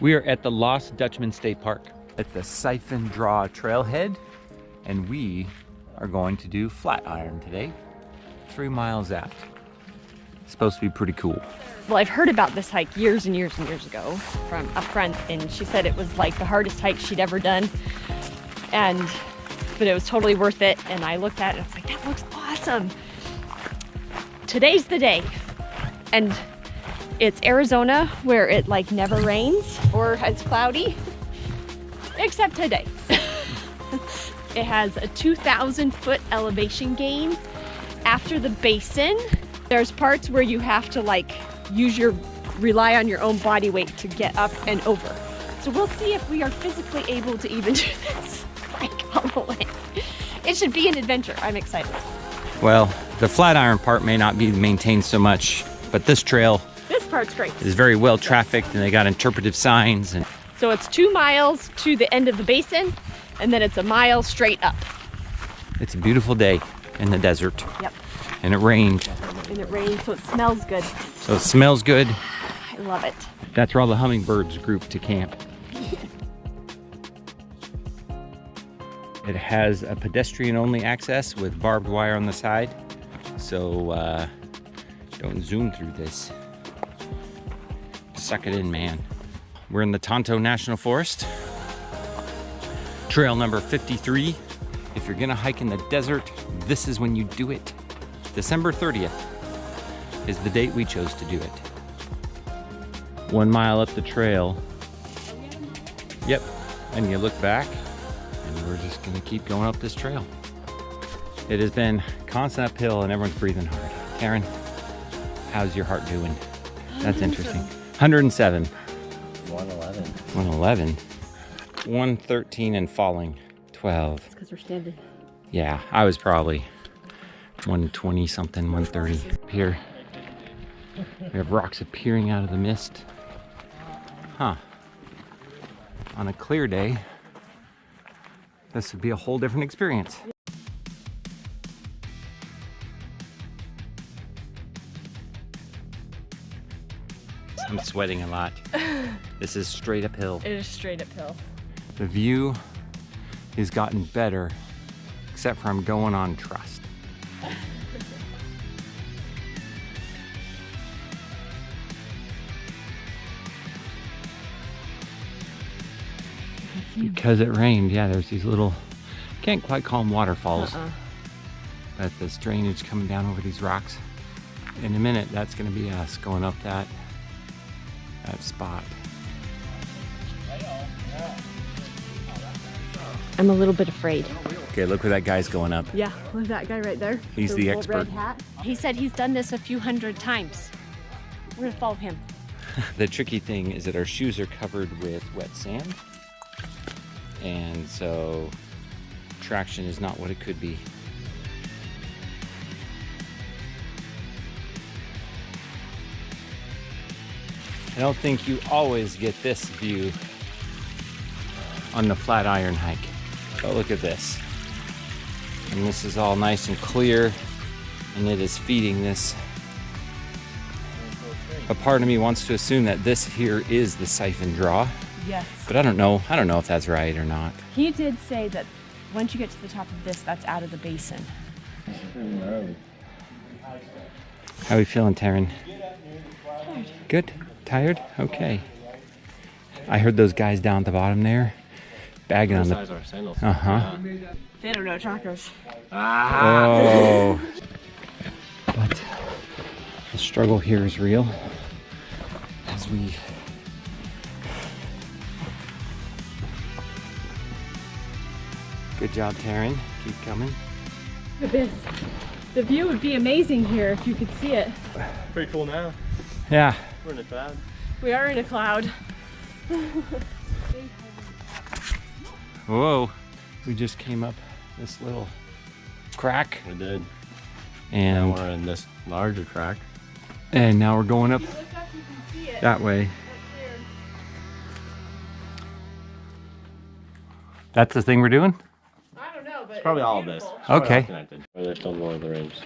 We are at the Lost Dutchman State Park at the Siphon Draw Trailhead, and we are going to do Flatiron today. 3 miles out. It's supposed to be pretty cool. Well, I've heard about this hike years and years and years ago from a friend, and she said it was like the hardest hike she'd ever done, but it was totally worth it. And I looked at it and I was like, that looks awesome. Today's the day. And it's Arizona, where it like never rains or it's cloudy, except today. It has a 2,000-foot elevation gain after the basin. There's parts where you have to like rely on your own body weight to get up and over. So we'll see if we are physically able to even do this hike all the way. It should be an adventure. I'm excited. Well, the Flatiron part may not be maintained so much, but this trail, this part's great. Is very well trafficked, and they got interpretive signs. And so it's 2 miles to the end of the basin, and then it's a mile straight up. It's a beautiful day in the desert. Yep. And it rained. And it rained, so it smells good. So it smells good. I love it. That's where all the hummingbirds group to camp. It has a pedestrian-only access with barbed wire on the side. So don't zoom through this. Suck it in, man. We're in the Tonto National Forest. Trail number 53. If you're gonna hike in the desert, this is when you do it. December 30th is the date we chose to do it. 1 mile up the trail. Yep, and you look back, and we're just gonna keep going up this trail. It has been constant uphill and everyone's breathing hard. Karen, how's your heart doing? That's interesting. 107. 111. 111. 113 and falling. 12. It's because we're standing. Yeah, I was probably 120 something, 130. Here, we have rocks appearing out of the mist. Huh. On a clear day, this would be a whole different experience. I'm sweating a lot. This is straight uphill. It is straight uphill. The view has gotten better, except for I'm going on trust. Because it rained, yeah, there's these little, can't quite call them waterfalls, but there's drainage coming down over these rocks. In a minute, that's gonna be us going up that spot. I'm a little bit afraid. Okay, look where that guy's going up. Yeah, look at that guy right there. He's the expert. Red hat. He said he's done this a few hundred times. We're gonna follow him. The tricky thing is that our shoes are covered with wet sand, and so traction is not what it could be. I don't think you always get this view on the Flatiron hike. But look at this. And this is all nice and clear, and it is feeding this. A part of me wants to assume that this here is the Siphon Draw. Yes. But I don't know if that's right or not. He did say that once you get to the top of this, that's out of the basin. How are we feeling, Taryn? Good? Tired? Okay. I heard those guys down at the bottom there bagging on the... Uh-huh. They don't know tacos. Oh. But the struggle here is real as we... Good job, Taryn. Keep coming. The view would be amazing here if you could see it. Pretty cool now. Yeah. We're in a cloud. We are in a cloud. Whoa. We just came up this little crack. We did. And now we're in this larger crack. And now we're going up that way. That's the thing we're doing? I don't know, but it's probably all of this. Okay. Or there's still Lord of the Rings.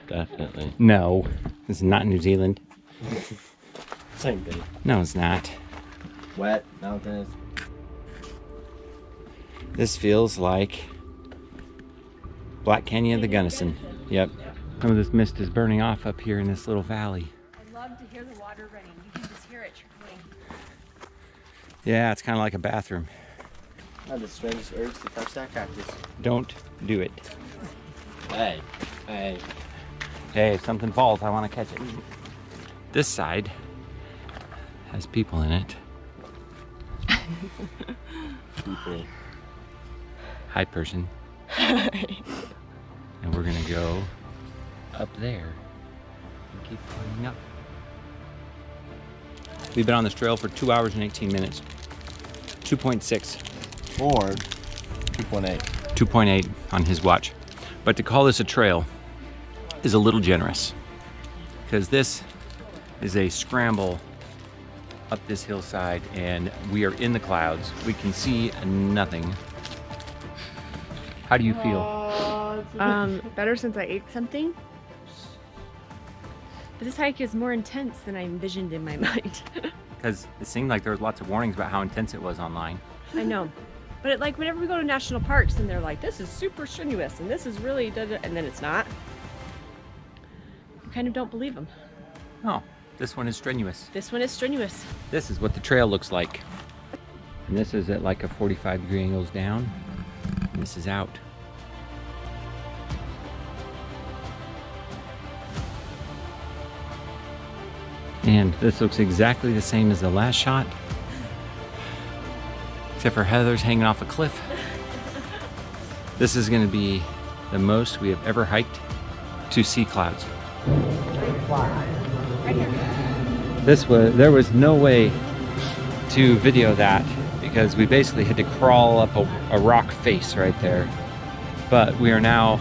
Definitely. No, it's not New Zealand. Same thing. No, it's not. Wet, mountainous. This feels like Black Canyon of the Gunnison. Yep. Some of this mist is burning off up here in this little valley. I love to hear the water running. You can just hear it trickling. Yeah, it's kind of like a bathroom. I have the strangest urge to touch that cactus. Don't do it. Hey, hey. Hey, if something falls, I want to catch it. This side has people in it. People. Hi, person. And we're gonna go up there and keep climbing up. We've been on this trail for 2 hours and 18 minutes. 2.6. Or 2.8. 2.8 on his watch. But to call this a trail is a little generous, because this is a scramble up this hillside and we are in the clouds. We can see nothing. How do you feel? Better since I ate something. But this hike is more intense than I envisioned in my mind. Because it seemed like there was lots of warnings about how intense it was online. I know. But like whenever we go to national parks and they're like, this is super strenuous and this is really da-da, and then it's not. You kind of don't believe them. Oh, this one is strenuous. This one is strenuous. This is what the trail looks like. And this is at like a 45-degree angles down. And this is out. And this looks exactly the same as the last shot, except for Heather's hanging off a cliff. This is going to be the most we have ever hiked to see clouds. There was no way to video that because we basically had to crawl up a rock face right there. But we are now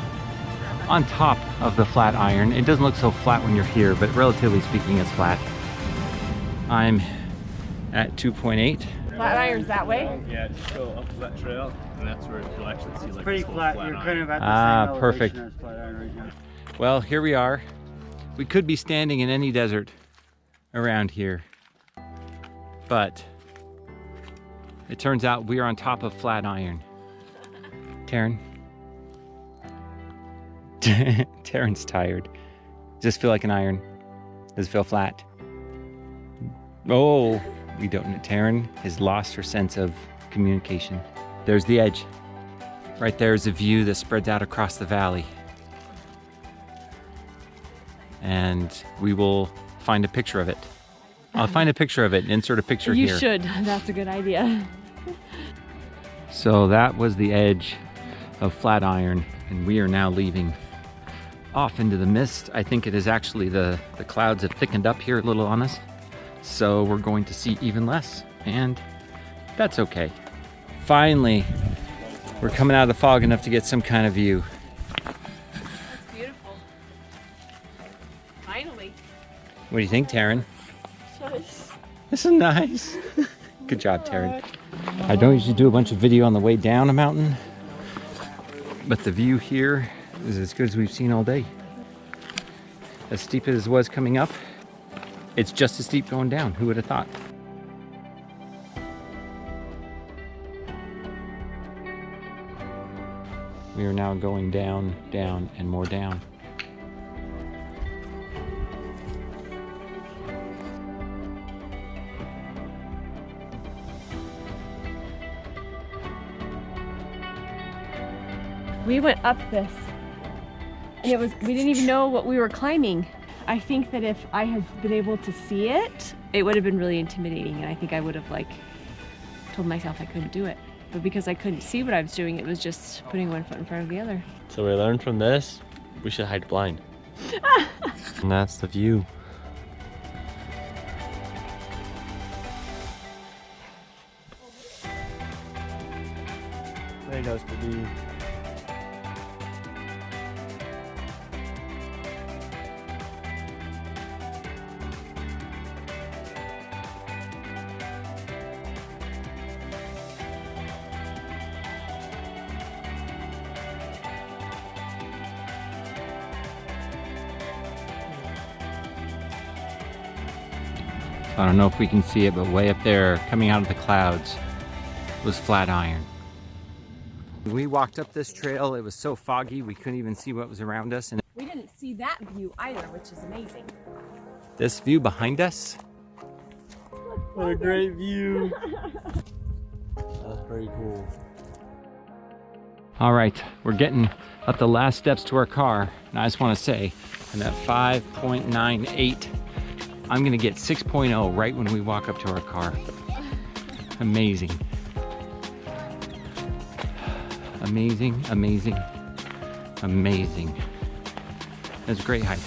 on top of the Flatiron. It doesn't look so flat when you're here, but relatively speaking, it's flat. I'm at 2.8. Flatiron's that way? Yeah, just go up that trail, and that's where you'll actually see like Pretty this whole flat. You're iron. kind of at the same Perfect. elevation as Flatiron right now. Well, here we are. We could be standing in any desert around here, but it turns out we are on top of Flatiron. Taryn? Taryn's tired. Does this feel like an iron? Does it feel flat? Oh, we don't know. Taryn has lost her sense of communication. There's the edge. Right there is a view that spreads out across the valley. And we will find a picture of it. I'll find a picture of it and insert a picture You here. should. That's a good idea. So that was the edge of Flatiron, and we are now leaving off into the mist. I think it is actually the clouds have thickened up here a little on us. So we're going to see even less, and that's okay. Finally, we're coming out of the fog enough to get some kind of view. That's beautiful. Finally. What do you think, Taryn? Nice. This is nice. Good job, Taryn. I don't usually do a bunch of video on the way down a mountain, but the view here is as good as we've seen all day. As steep as it was coming up, it's just as steep going down. Who would have thought? We are now going down, down, and more down. We went up this, and we didn't even know what we were climbing. I think that if I had been able to see it, it would have been really intimidating, and I think I would have like told myself I couldn't do it. But because I couldn't see what I was doing, it was just putting one foot in front of the other. So we learned from this, we should hide blind. And that's the view. Very nice to be. I don't know if we can see it, but way up there, coming out of the clouds, was Flatiron. We walked up this trail. It was so foggy, we couldn't even see what was around us. And We didn't see that view either, which is amazing. this view behind us, What a great view. That's pretty cool. all right, we're getting up the last steps to our car. And I just want to say, I'm at 5.98. I'm gonna get 6.0 right when we walk up to our car. Amazing. Amazing, amazing, amazing. It was a great hike.